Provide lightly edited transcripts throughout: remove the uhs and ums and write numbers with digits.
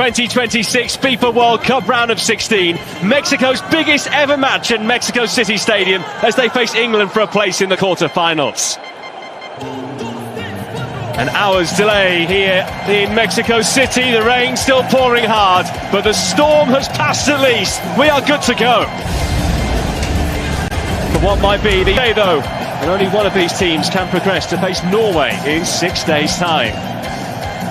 2026 FIFA World Cup round of 16, Mexico's biggest ever match at Mexico City Stadium as they face England for a place in the quarter-finals. An hour's delay here in Mexico City, the rain still pouring hard, but the storm has passed at least. We are good to go. For what might be the day though, and only one of these teams can progress to face Norway in 6 days' time.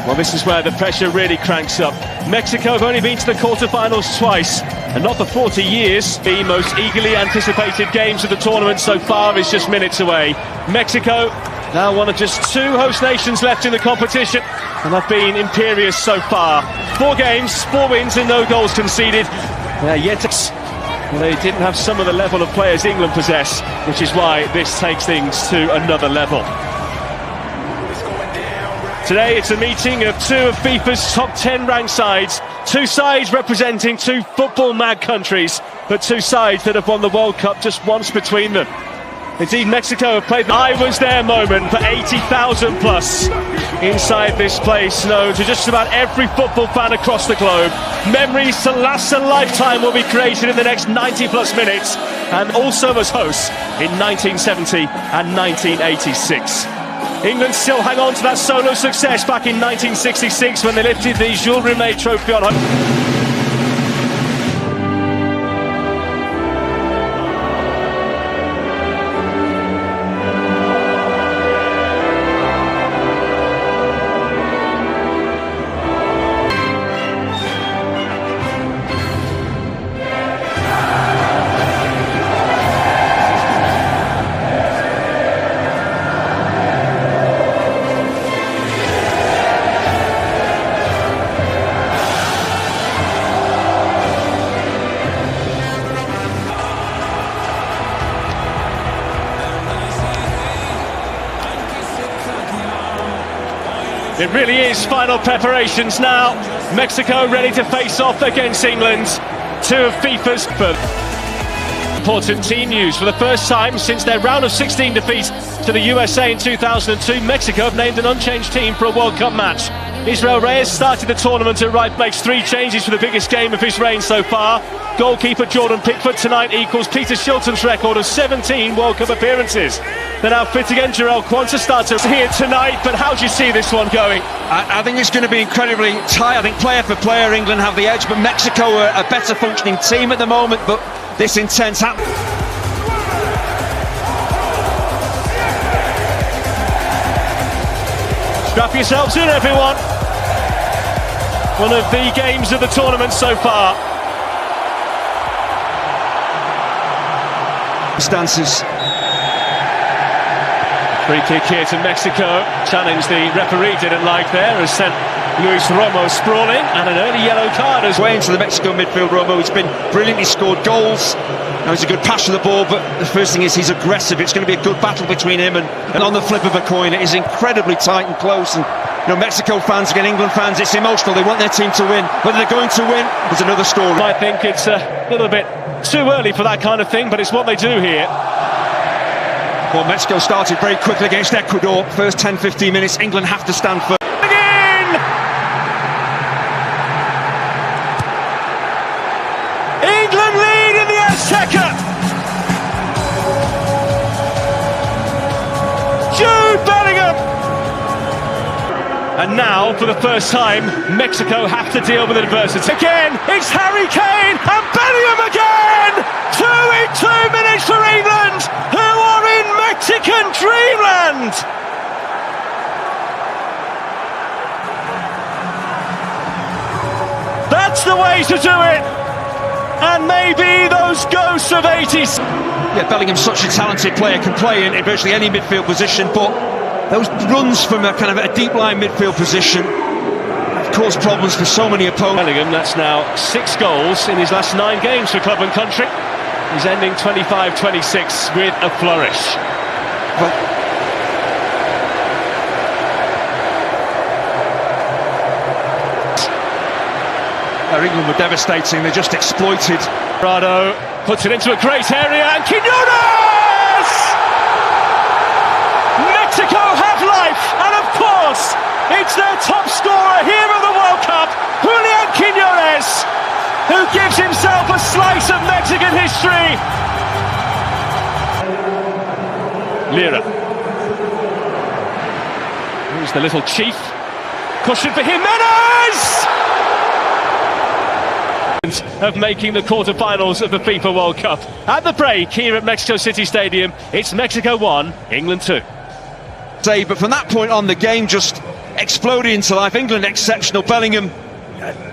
Well, this is where the pressure really cranks up. Mexico have only been to the quarter-finals twice, and not for 40 years. The most eagerly anticipated games of the tournament so far is just minutes away. Mexico, now one of just 2 host nations left in the competition, and have been imperious so far. 4 games, 4 wins and no goals conceded. They didn't have some of the level of players England possess, which is why this takes things to another level. Today it's a meeting of 2 of FIFA's top 10 ranked sides. 2 sides representing 2 football-mad countries, but 2 sides that have won the World Cup just once between them. Indeed, Mexico have played I was their moment for 80,000 plus inside this place, known to just about every football fan across the globe. Memories to last a lifetime will be created in the next 90 plus minutes, and also as hosts in 1970 and 1986. England still hang on to that solo success back in 1966 when they lifted the Jules Rimet trophy on home. It really is final preparations now. Mexico ready to face off against England. 2 of FIFA's important team news. For the first time since their round of 16 defeat to the USA in 2002, Mexico have named an unchanged team for a World Cup match. Israel Reyes started the tournament at right, makes 3 changes for the biggest game of his reign so far. Goalkeeper Jordan Pickford tonight equals Peter Shilton's record of 17 World Cup appearances. They're now fit again. Jarell Quansah starts here tonight, but how do you see this one going? I think it's going to be incredibly tight. I think player for player, England have the edge, but Mexico are a better functioning team at the moment, but this intense happens. Strap yourselves in, everyone. One of the games of the tournament so far. Stances. Free kick here to Mexico. Challenge the referee didn't like there, has sent Luis Romo sprawling, and an early yellow card as way into the Mexico midfield. Romo has been brilliantly scored goals. Now he's a good passer of the ball, but the first thing is he's aggressive. It's going to be a good battle between him and on the flip of a coin, it is incredibly tight and close. And you know, Mexico fans, again England fans, it's emotional. They want their team to win. Whether they're going to win is another story. I think it's a little bit too early for that kind of thing, but it's what they do here. Well, Mexico started very quickly against Ecuador. First 10-15 minutes, England have to stand firm. Again! England lead in the Azteca! Jude Bellingham! And now, for the first time, Mexico have to deal with adversity. Again, it's Harry Kane and Bellingham again! 2 in 2 minutes for England, who are in Mexican dreamland! That's the way to do it! And maybe those ghosts of 80s. Yeah, Bellingham's such a talented player, can play in virtually any midfield position, but those runs from a kind of a deep line midfield position have caused problems for so many opponents. Bellingham, that's now 6 goals in his last 9 games for club and country. He's ending 25-26 with a flourish. Well, England were devastating, they just exploited. Prado puts it into a great area, and Quiñones! Mexico have life, and of course, it's their top scorer here at the World Cup, Julian Quiñones! who gives himself a slice of Mexican history. Lira. Who's the little chief? Cushion for Jimenez! Of making the quarter-finals of the FIFA World Cup. At the break here at Mexico City Stadium, it's Mexico 1, England 2. But from that point on, the game just exploded into life. England exceptional. Bellingham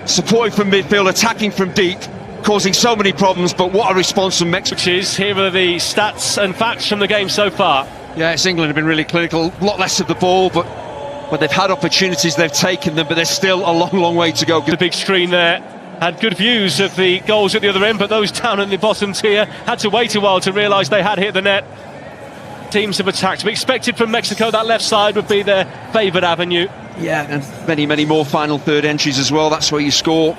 supporting from midfield, attacking from deep, causing so many problems, but what a response from Mexico. Here are the stats and facts from the game so far. Yes, England have been really clinical, a lot less of the ball, but when they've had opportunities, they've taken them, but there's still a long, long way to go. The big screen there had good views of the goals at the other end, but those down in the bottom tier had to wait a while to realise they had hit the net. Teams have attacked. We expected from Mexico that left side would be their favoured avenue. Yeah, and many, many more final third entries as well. That's where you score.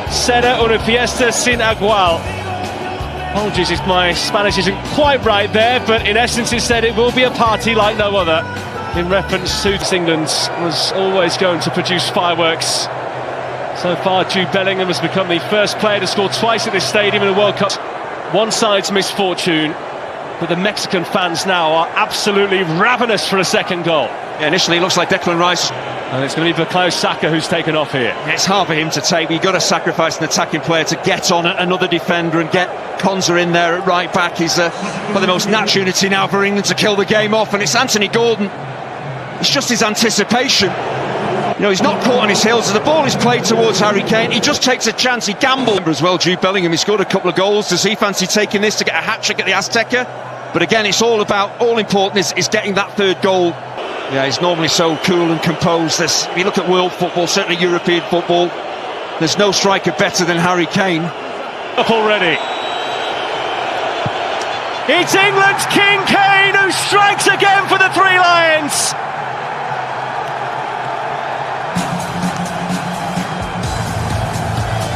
Será una fiesta sin igual. Apologies if my Spanish isn't quite right there, but in essence it said it will be a party like no other. In reference to England was always going to produce fireworks. So far, Jude Bellingham has become the first player to score twice at this stadium in a World Cup. One side's misfortune, but the Mexican fans now are absolutely ravenous for a second goal. Yeah, initially it looks like Declan Rice. And it's going to be Bukayo Saka who's taken off here. It's hard for him to take. You've got to sacrifice an attacking player to get on another defender and get Konsa in there at right back. He's for the most natural unity now for England to kill the game off, and it's Anthony Gordon. It's just his anticipation. You know, he's not caught on his heels. As the ball is played towards Harry Kane, he just takes a chance. He gambles as well. Jude Bellingham, he scored a couple of goals. Does he fancy taking this to get a hat-trick at the Azteca? But again, it's all important is getting that third goal. Yeah, he's normally so cool and composed. If you look at world football, certainly European football, there's no striker better than Harry Kane. Up already. It's England's King Kane who strikes again for the Three Lions.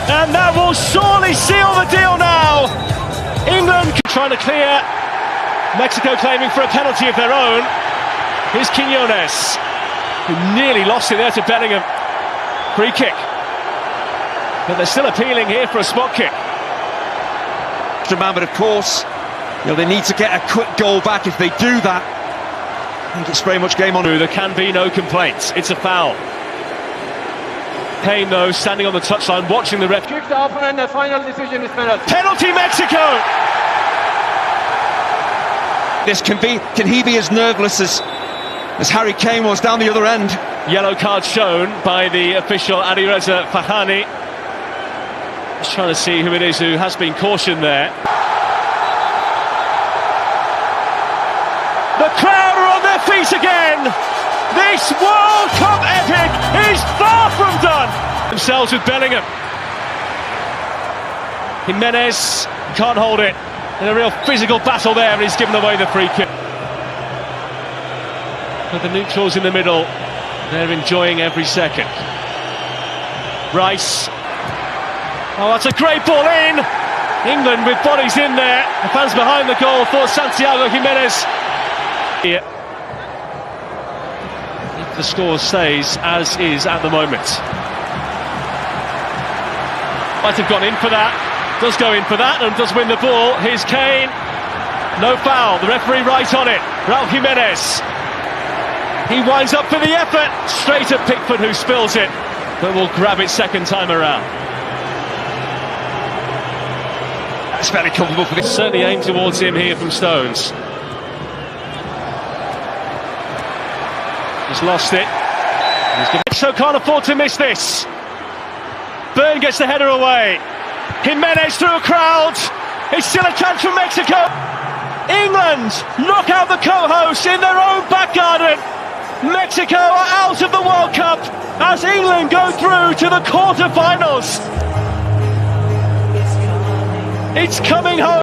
And that will surely seal the deal now. England trying to clear. Mexico claiming for a penalty of their own. Here's Quiñones, who nearly lost it there to Bellingham. Free kick. But they're still appealing here for a spot kick. But of course, you know, they need to get a quick goal back. If they do that, I think it's very much game on. There can be no complaints. It's a foul. Kane, though, standing on the touchline, watching the ref. Kicked off, and the final decision is penalty. Penalty, Mexico! Can he be as nerveless as Harry Kane was down the other end? Yellow card shown by the official Alireza Fahani. Just trying to see who it is who has been cautioned there. The crowd are on their feet again. This World Cup epic is far from done. Themselves with Bellingham. Jimenez can't hold it. In a real physical battle there, and he's given away the free kick. With the neutrals in the middle, they're enjoying every second. Rice. Oh, that's a great ball in. England with bodies in there. The fans behind the goal for Santiago Jimenez. Here. If the score stays as is at the moment. Might have gone in for that. Does go in for that and does win the ball. Here's Kane. No foul. The referee right on it. Raul Jimenez. He winds up for the effort. Straight at Pickford, who spills it, but will grab it second time around. That's very comfortable for this. Certainly aimed towards him here from Stones. He's lost it. So can't afford to miss this. Burn gets the header away. Jimenez through a crowd. It's still a chance for Mexico. England knock out the co-hosts in their own back garden. Mexico are out of the World Cup as England go through to the quarter-finals. It's coming home.